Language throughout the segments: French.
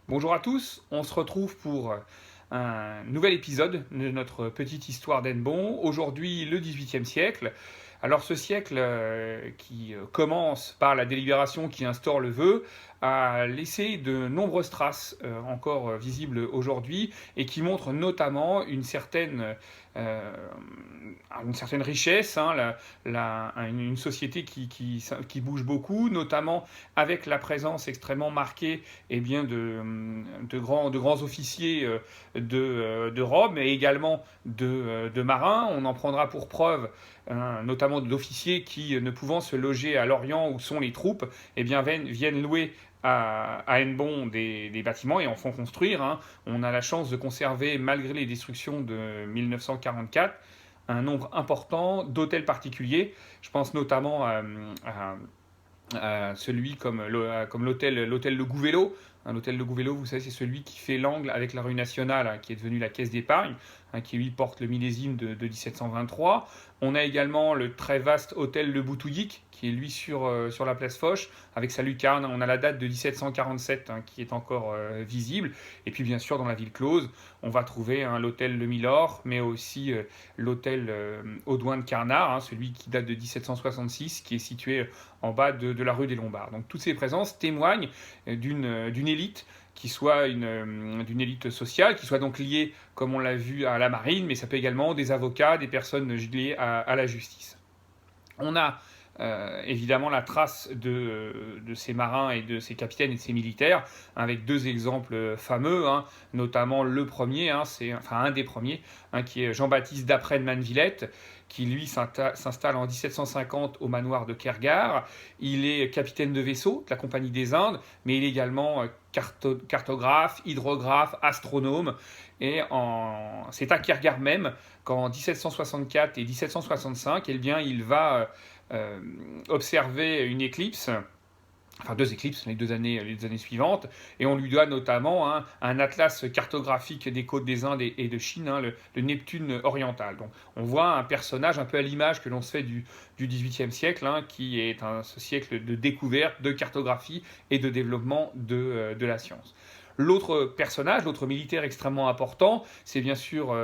Bonjour à tous, on se retrouve pour un nouvel épisode de notre petite histoire d'Hennebon. Aujourd'hui, le XVIIIe siècle. Alors ce siècle qui commence par la délibération qui instaure le vœu a laissé de nombreuses traces encore visibles aujourd'hui et qui montrent notamment euh, une certaine richesse, hein, une société qui bouge beaucoup, notamment avec la présence extrêmement marquée de grands officiers de Rome et également de marins. On en prendra pour preuve notamment d'officiers qui, ne pouvant se loger à Lorient où sont les troupes, viennent louer à Hennebon des bâtiments et en font construire. Hein. On a la chance de conserver, malgré les destructions de 1944, un nombre important d'hôtels particuliers. Je pense notamment celui comme l'hôtel Le Gouvelot. L'hôtel Le Gouvelot, vous savez, c'est celui qui fait l'angle avec la rue Nationale, hein, qui est devenue la Caisse d'épargne, hein, qui lui porte le millésime de 1723. On a également le très vaste hôtel Le Boutouillic, qui est lui sur la place Foch, avec sa lucarne. On a la date de 1747 hein, qui est encore visible. Et puis bien sûr, dans la ville close, on va trouver hein, l'hôtel Le Milord, mais aussi l'hôtel Audouin de Carnard, hein, celui qui date de 1766, qui est situé en bas de la rue des Lombards. Donc toutes ces présences témoignent d'une élite qui soit d'une élite sociale, qui soit donc liée, comme on l'a vu, à la marine, mais ça peut également des avocats, des personnes liées à la justice. On a évidemment la trace de ces marins et de ces capitaines et de ces militaires, avec deux exemples fameux, hein, notamment le premier, hein, un des premiers, hein, qui est Jean-Baptiste d'Après de Mannevillette, qui lui s'installe en 1750 au manoir de Kergar. Il est capitaine de vaisseau de la Compagnie des Indes, mais il est également cartographe, hydrographe, astronome. C'est à Kergar même qu'en 1764 et 1765, eh bien, il va observer une éclipse, enfin deux éclipses les 2 années suivantes, et on lui doit notamment hein, un atlas cartographique des côtes des Indes et de Chine, hein, le Neptune oriental. Donc on voit un personnage un peu à l'image que l'on se fait du XVIIIe siècle, hein, qui est ce siècle de découverte, de cartographie et de développement de la science. L'autre personnage, l'autre militaire extrêmement important, c'est bien sûr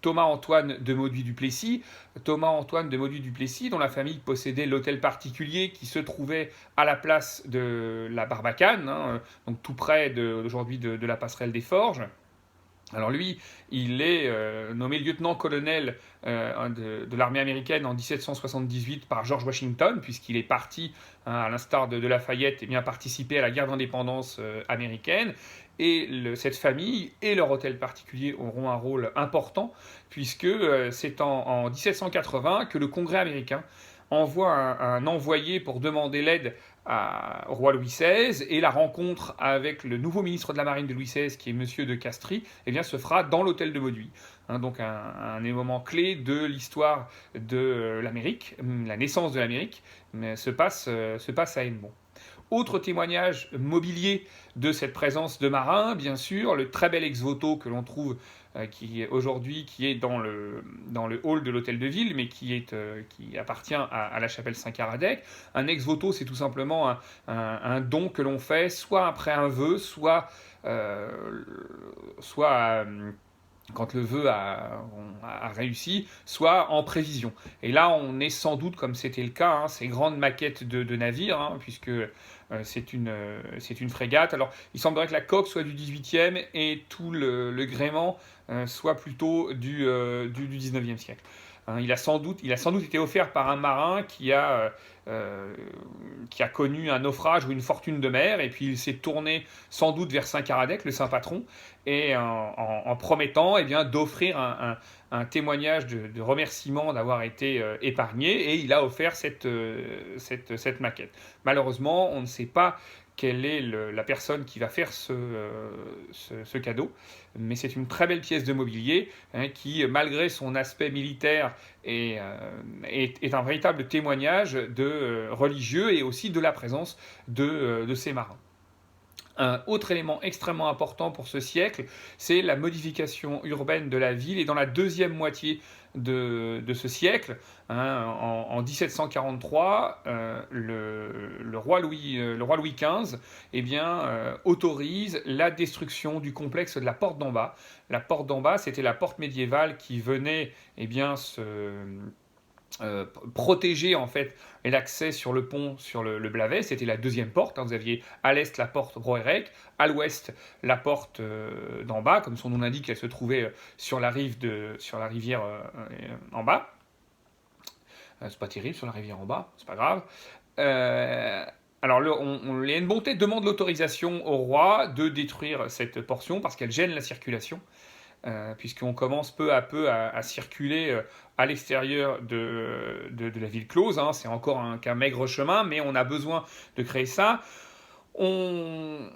Thomas-Antoine de Mauduit-Duplessis. Thomas-Antoine de Mauduit-Duplessis, dont la famille possédait l'hôtel particulier qui se trouvait à la place de la Barbacane, hein, donc tout près aujourd'hui de la passerelle des Forges. Alors lui, il est nommé lieutenant-colonel de l'armée américaine en 1778 par George Washington, puisqu'il est parti, hein, à l'instar de Lafayette, et bien participer à la guerre d'indépendance américaine. Et cette famille et leur hôtel particulier auront un rôle important, puisque c'est en 1780 que le Congrès américain envoie un envoyé pour demander l'aide au roi Louis XVI, et la rencontre avec le nouveau ministre de la Marine de Louis XVI, qui est Monsieur de Castries, eh bien, se fera dans l'hôtel de Mauduit. Hein, donc un élément clé de l'histoire de l'Amérique, la naissance de l'Amérique, se passe à Hennebon. Autre témoignage mobilier de cette présence de marins, bien sûr, le très bel ex-voto que l'on trouve qui est dans le hall de l'hôtel de ville, mais qui appartient à la chapelle Saint-Caradec. Un ex-voto, c'est tout simplement un don que l'on fait, soit après un vœu, soit quand le vœu a réussi, soit en prévision. Et là, on est sans doute, comme c'était le cas, hein, ces grandes maquettes de navires, hein, puisque c'est une frégate. Alors, il semblerait que la coque soit du 18e et tout le gréement soit plutôt du 19e siècle. Hein, il a sans doute été offert par un marin qui a connu un naufrage ou une fortune de mer, et puis il s'est tourné sans doute vers Saint Caradec, le saint patron, et en promettant eh bien, d'offrir un témoignage de remerciement d'avoir été épargné, et il a offert cette maquette. Malheureusement, on ne sait pas quelle est la personne qui va faire ce cadeau, mais c'est une très belle pièce de mobilier hein, qui, malgré son aspect militaire, est un véritable témoignage de religieux et aussi de la présence de ces marins. Un autre élément extrêmement important pour ce siècle, c'est la modification urbaine de la ville. Et dans la deuxième moitié de ce siècle, en 1743, le roi Louis XV autorise la destruction du complexe de la Porte d'en bas. La Porte d'en bas, c'était la porte médiévale qui venait protéger en fait l'accès sur le pont sur le Blavet. C'était la deuxième porte. Vous aviez à l'est la porte Broerec, à l'ouest la porte d'en bas, comme son nom l'indique, elle se trouvait sur la rivière en bas. C'est pas terrible sur la rivière en bas, c'est pas grave. Alors, les Hennebontais demandent l'autorisation au roi de détruire cette portion parce qu'elle gêne la circulation. Puisqu'on commence peu à peu à circuler à l'extérieur de la ville close. C'est encore qu'un maigre chemin, mais on a besoin de créer ça. On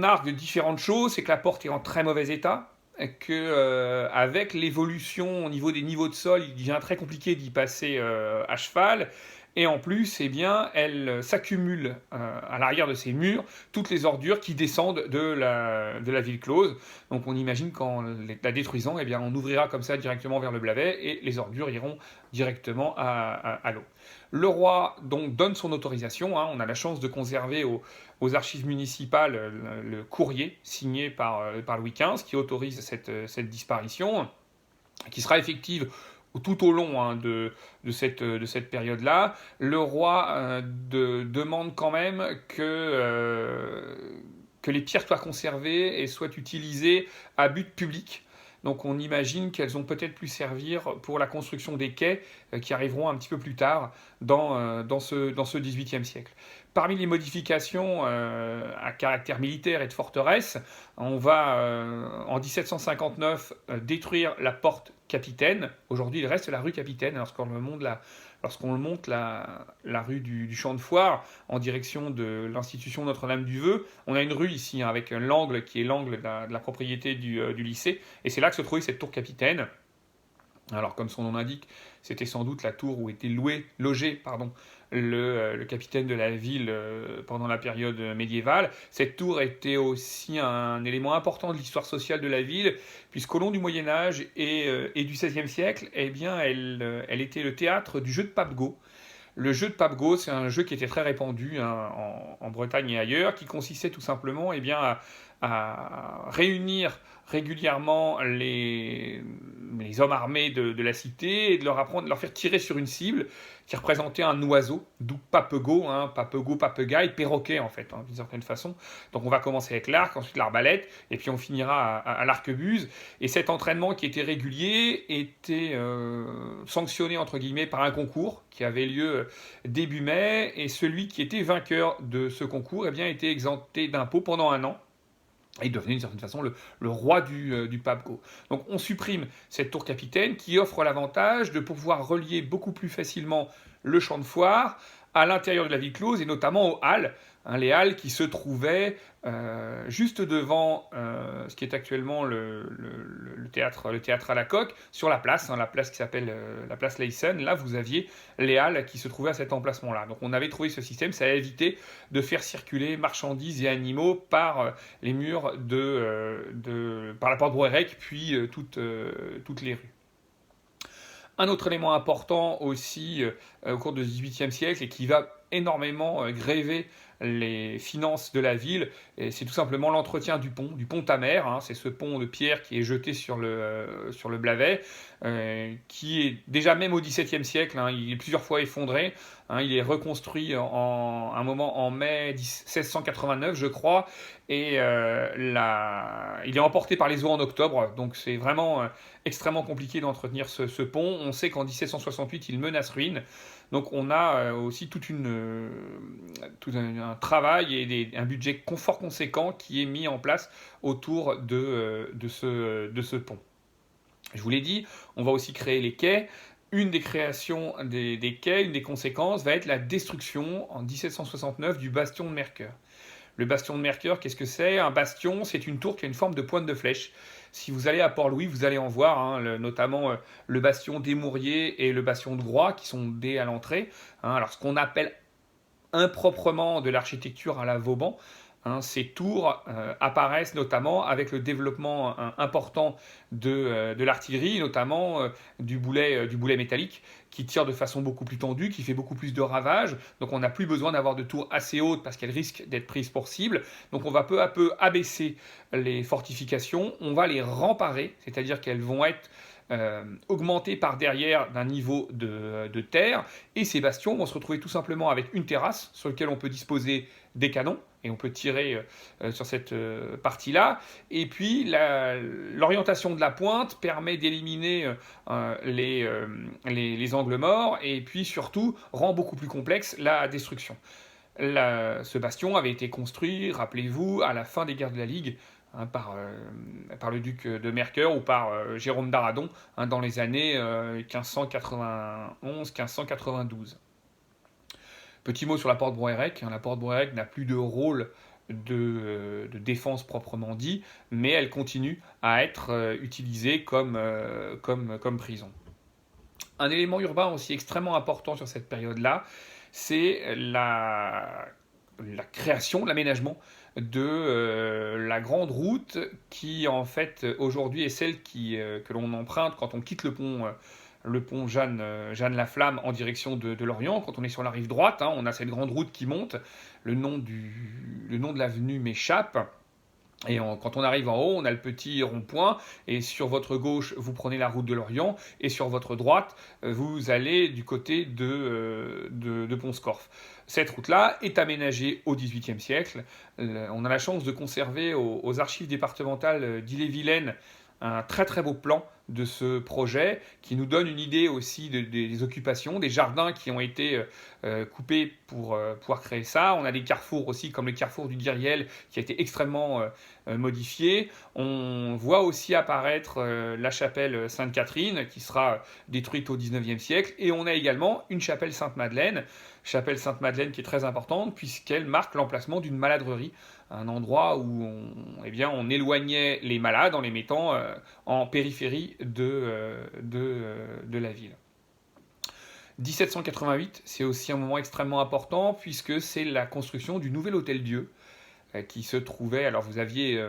argue de différentes choses, c'est que la porte est en très mauvais état, qu'avec l'évolution au niveau des niveaux de sol, il devient très compliqué d'y passer à cheval. Et en plus, elle s'accumule à l'arrière de ces murs toutes les ordures qui descendent de la ville close. Donc on imagine qu'en la détruisant, on ouvrira comme ça directement vers le Blavet et les ordures iront directement à l'eau. Le roi donc donne son autorisation. On a la chance de conserver aux archives municipales le courrier signé par Louis XV qui autorise cette disparition, qui sera effective tout au long de cette période-là. Le roi demande quand même que les pierres soient conservées et soient utilisées à but public. Donc on imagine qu'elles ont peut-être pu servir pour la construction des quais qui arriveront un petit peu plus tard dans ce XVIIIe siècle. Parmi les modifications à caractère militaire et de forteresse, on va en 1759 détruire la porte Capitaine. Aujourd'hui, il reste la rue Capitaine. Lorsqu'on monte la rue du Champ de Foire en direction de l'institution Notre-Dame-du-Vœu, on a une rue ici avec l'angle qui est l'angle de la propriété du lycée. Et c'est là que se trouvait cette tour Capitaine. Alors, comme son nom l'indique, c'était sans doute la tour où était logé le capitaine de la ville pendant la période médiévale. Cette tour était aussi un élément important de l'histoire sociale de la ville, puisqu'au long du Moyen-Âge et du XVIe siècle, elle était le théâtre du jeu de Pape-Go. Le jeu de Pape-Go, c'est un jeu qui était très répandu en Bretagne et ailleurs, qui consistait tout simplement à réunir régulièrement les hommes armés de la cité et de leur faire tirer sur une cible qui représentait un oiseau, d'où Pape-Go, Pape-Go, papegaille, perroquet en fait, d'une certaine façon. Donc on va commencer avec l'arc, ensuite l'arbalète, et puis on finira à l'arquebuse. Et cet entraînement qui était régulier était sanctionné entre guillemets par un concours qui avait lieu début mai, et celui qui était vainqueur de ce concours était exempté d'impôts pendant un an. Et devenait d'une certaine façon le roi du Pape-Go. Donc on supprime cette tour capitaine qui offre l'avantage de pouvoir relier beaucoup plus facilement le champ de foire à l'intérieur de la ville close et notamment aux halles. Les halles qui se trouvaient juste devant ce qui est actuellement le théâtre à la Coque, sur la place qui s'appelle la place Leysen. Là, vous aviez les halles qui se trouvaient à cet emplacement-là. Donc on avait trouvé ce système, ça a évité de faire circuler marchandises et animaux par les murs par la porte Broerec, puis toutes les rues. Un autre élément important aussi au cours du XVIIIe siècle et qui va énormément gréver les finances de la ville, et c'est tout simplement l'entretien du pont Tamer. C'est ce pont de pierre qui est jeté sur le Blavet, qui est déjà même au XVIIe siècle, il est plusieurs fois effondré. Il est reconstruit un moment en mai 1689, je crois, et il est emporté par les eaux en octobre, donc c'est vraiment extrêmement compliqué d'entretenir ce pont. On sait qu'en 1768, il menace ruine. Donc on a aussi tout un travail et un budget fort conséquent qui est mis en place autour de ce pont. Je vous l'ai dit, on va aussi créer les quais. Une des créations des quais, une des conséquences, va être la destruction en 1769 du bastion de Mercœur. Le bastion de Mercœur, qu'est-ce que c'est ? Un bastion, c'est une tour qui a une forme de pointe de flèche. Si vous allez à Port-Louis, vous allez en voir, notamment le bastion des Mouriers et le bastion de Groix, qui sont dès à l'entrée. Alors, ce qu'on appelle improprement de l'architecture à la Vauban, Ces tours apparaissent notamment avec le développement important de l'artillerie, notamment du boulet métallique, qui tire de façon beaucoup plus tendue, qui fait beaucoup plus de ravages. Donc on n'a plus besoin d'avoir de tours assez hautes parce qu'elles risquent d'être prises pour cible. Donc on va peu à peu abaisser les fortifications, on va les remparer, c'est-à-dire qu'elles vont être augmentées par derrière d'un niveau de terre, et ces bastions vont se retrouver tout simplement avec une terrasse sur laquelle on peut disposer des canons, et on peut tirer sur cette partie-là. Et puis l'orientation de la pointe permet d'éliminer les angles morts, et puis surtout rend beaucoup plus complexe la destruction. Ce bastion avait été construit, rappelez-vous, à la fin des guerres de la Ligue, par le duc de Mercœur ou par Jérôme d'Arradon, dans les années 1591-1592. Petit mot sur la porte Broërec. La porte Broërec n'a plus de rôle de défense proprement dit, mais elle continue à être utilisée comme prison. Un élément urbain aussi extrêmement important sur cette période-là, c'est la création, l'aménagement de la grande route qui en fait aujourd'hui est celle que l'on emprunte quand on quitte le pont Jeanne Laflamme en direction de Lorient. Quand on est sur la rive droite, on a cette grande route qui monte, le nom de l'avenue m'échappe. Et quand on arrive en haut, on a le petit rond-point, et sur votre gauche, vous prenez la route de Lorient, et sur votre droite, vous allez du côté de Pont-Scorff. Cette route-là est aménagée au XVIIIe siècle. On a la chance de conserver aux archives départementales d'Ille-et-Vilaine un très très beau plan de ce projet qui nous donne une idée aussi des occupations, des jardins qui ont été coupés pour pouvoir créer ça. On a des carrefours aussi, comme le carrefour du Guiriel, qui a été extrêmement modifié. On voit aussi apparaître la chapelle Sainte-Catherine, qui sera détruite au XIXe siècle. Et on a également une chapelle Sainte-Madeleine qui est très importante, puisqu'elle marque l'emplacement d'une maladrerie, un endroit où on éloignait les malades en les mettant en périphérie de la ville. 1788, c'est aussi un moment extrêmement important, puisque c'est la construction du nouvel Hôtel-Dieu, qui se trouvait, alors vous aviez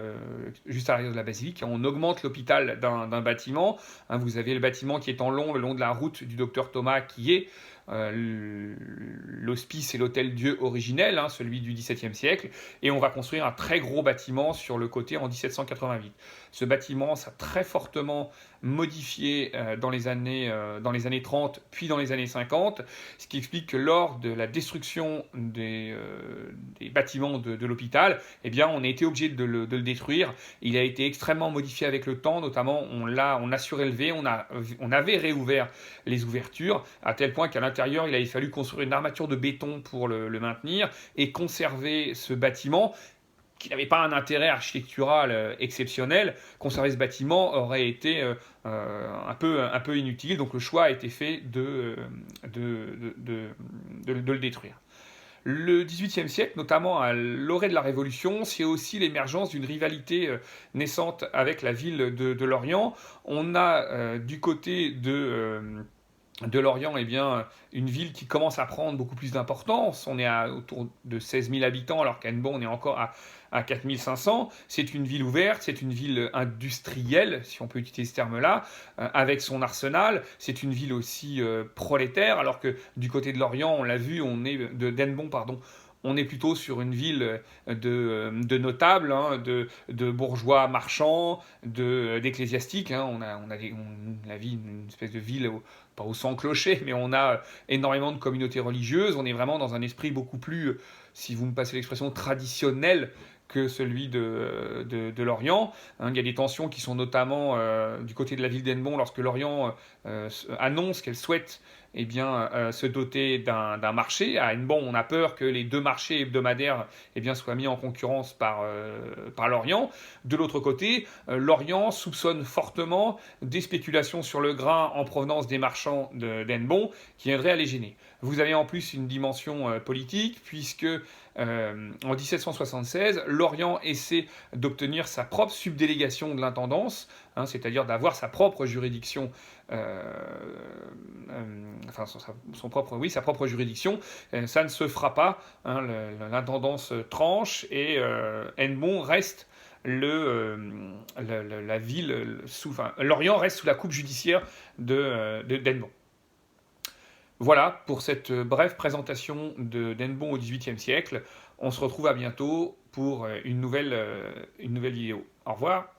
juste à l'arrière de la basilique, on augmente l'hôpital d'un bâtiment, vous avez le bâtiment qui est en long, le long de la route du docteur Thomas, qui est l'hospice et l'hôtel-dieu originel, celui du XVIIe siècle, et on va construire un très gros bâtiment sur le côté en 1788. Ce bâtiment s'est très fortement modifié dans les années 30, puis dans les années 50, ce qui explique que lors de la destruction des bâtiments de l'hôpital, on a été obligé de le détruire. Il a été extrêmement modifié avec le temps, notamment on a surélevé, on avait réouvert les ouvertures, à tel point qu'à l'intérieur, il avait fallu construire une armature de béton pour le maintenir et conserver ce bâtiment qui n'avait pas un intérêt architectural exceptionnel. Conserver ce bâtiment aurait été un peu inutile, donc le choix a été fait de le détruire. Le XVIIIe siècle, notamment à l'orée de la Révolution, c'est aussi l'émergence d'une rivalité naissante avec la ville de Lorient. On a du côté de Lorient, une ville qui commence à prendre beaucoup plus d'importance. On est autour de 16 000 habitants, alors qu'à Hennebont, on est encore à 4 500. C'est une ville ouverte, c'est une ville industrielle, si on peut utiliser ce terme-là, avec son arsenal. C'est une ville aussi prolétaire, alors que du côté de Lorient, on l'a vu, d'Hennebont, on est plutôt sur une ville de notables, de bourgeois marchands, d'ecclésiastiques. On a une espèce de ville, pas au sans clocher, mais on a énormément de communautés religieuses. On est vraiment dans un esprit beaucoup plus, si vous me passez l'expression, traditionnel que celui de Lorient. Il y a des tensions qui sont notamment du côté de la ville d'Hennebont, lorsque Lorient annonce qu'elle souhaite se doter d'un marché. À Hennebont, on a peur que les deux marchés hebdomadaires soient mis en concurrence par Lorient. De l'autre côté, Lorient soupçonne fortement des spéculations sur le grain en provenance des marchands d'Hennebont qui viendraient à les gêner. Vous avez en plus une dimension politique, puisque en 1776, Lorient essaie d'obtenir sa propre subdélégation de l'intendance, c'est-à-dire d'avoir sa propre juridiction enfin sa propre juridiction, ça ne se fera pas. Hein, l'intendance tranche et Hennebont reste la ville Lorient reste sous la coupe judiciaire d'Hennebont. Voilà pour cette brève présentation d'Hennebont au XVIIIe siècle. On se retrouve à bientôt pour une nouvelle vidéo. Au revoir.